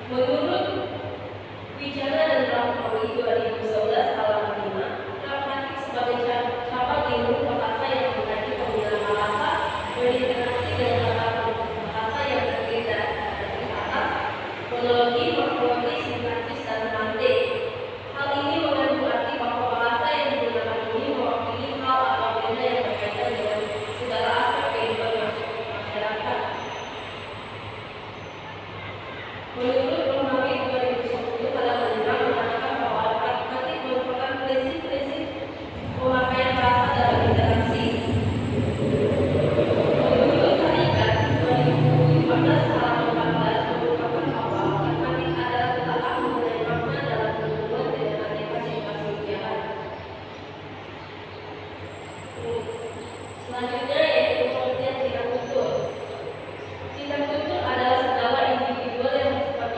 Menurut Wijana dan Rampawi 2011 halaman 5, praktik sebagai cabang ilmu bahasa yang mengkaji penggunaan bahasa berinteraksi dengan tata bahasa yang berbeda dari atas, fonologi, morfologi, sintaksis, dan semantik. Hal ini mengandung arti bahwa bahasa yang digunakan ini mewakili hal atau benda yang berkaitan dengan segala aspek kehidupan masyarakat. Menurut Romawi 2010 halaman 5 mengatakan bahwa pragmatik merupakan prinsip-prinsip pemakaian bahasa dalam interaksi. Menurut Harikat 2015 halaman 14 mengungkapkan bahwa pragmatik adalah pemahaman mengenai makna dalam hubungan dengan aneka situasi ujian. Selanjutnya yaitu pengertian tindak tutur. Tindak tutur adalah segala individual yang bersifat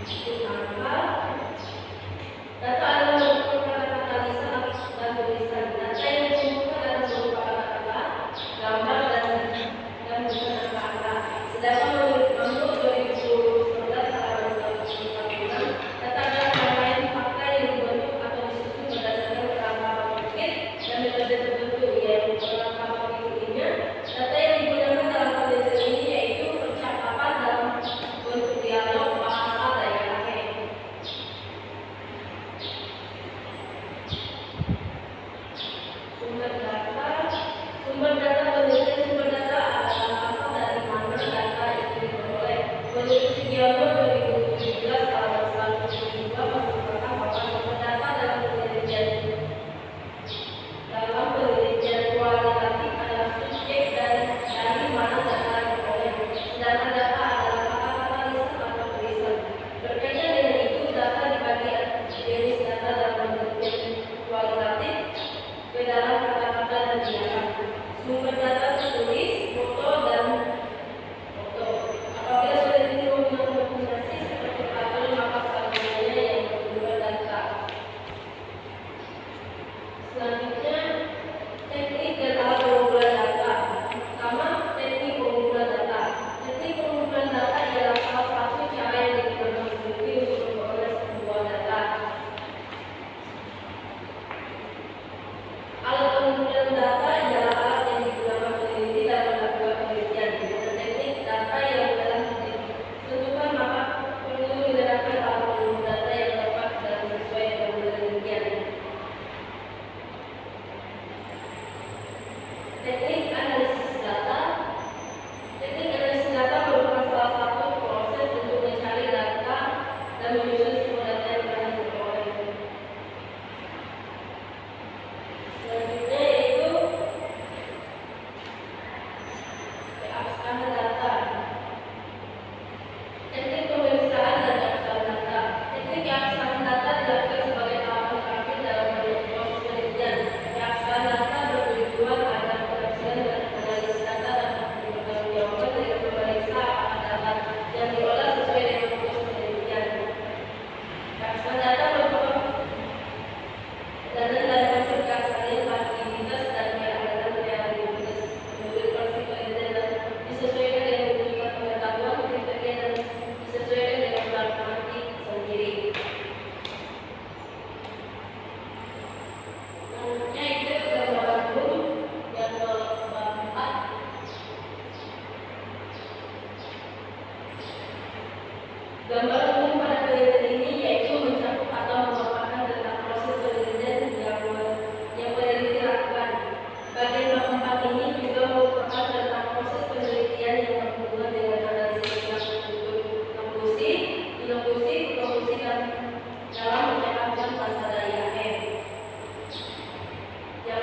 Maka data adalah bentuk kata-kata lisan dan tulisan. Data yang dikumpulkan adalah berupa kata-kata, gambar, dan bukan angka-angka. Sedangkan menurut 2011 halaman 146, data adalah rangkaian fakta yang dibentuk atau disusun berdasarkan kerangka bukit dan metode tertentu, yaitu kerangka bukitnya. Data yang digunakan dalam penelitian ini yaitu percakapan dalam bentuk dialog bahasa daerah. Sumber data penelitian. Sumber data adalah asal dari mana data itu diperoleh. Menurut Sugiarto 2017 halaman 172 merupakan bahwa sumber data dalam penelitian kualitatif adalah subjek dari mana data diperoleh. Sedangkan data adalah kata-kata lisan atau tulisan. Berkaitan dengan itu, data dibagi jenis data dalam penelitian kualitatif ke dalam kata-kata dan bilangan. Sumber data tertulis, foto, dan foto. Apabila sudah menggunakan dokumentasi seperti tabel, maka selanjutnya yang bersumber data. Selanjutnya, teknik dan alat pengumpulan data. Pertama, teknik pengumpulan data. Teknik pengumpulan data adalah salah satu cara yang digunakan peneliti untuk memperoleh sebuah data. Alat pengumpulan data adalah alat yang digunakan peneliti dalam melakukan penelitian. Dengan teknik data yang telah ditentukan, maka perlu menerapkan alat pengumpulan data yang tepat dan sesuai dengan penelitian. Teknik analisis data. Teknik analisis data merupakan salah satu proses untuk mencari data dan menyusun semua data yang telah diperoleh. Selanjutnya yaitu keabsahan data. Teknik pemeriksaan dan keabsahan data. Teknik keabsahan data dilakukan sebagai tahapan terakhir dalam proses penelitian. Keabsahan data bertujuan agar keberhasilan dan analisis data dapat dipertanggungjawabkan dengan memeriksa apakah data yang diolah sesuai dengan fokus penelitian. Keabsahan data merupakan dan konsep keaslian, aktivitas, dan keadaan realitas menurut konsep penelitian dan disesuaikan dengan kebutuhan pengetahuan, kriteria, dan disesuaikan dengan matematik sendiri. Selanjutnya itu gambaran umum yang keempat. Gambaran umum pada penelitian ini yaitu mencakup atau memaparkan tentang proses penelitian yang peneliti lakukan. Bagian keempat ini juga merupakan tentang proses penelitian yang berhubungan dengan analisis induktif, dan dalam mencetakkan bahasa Dayak. Yang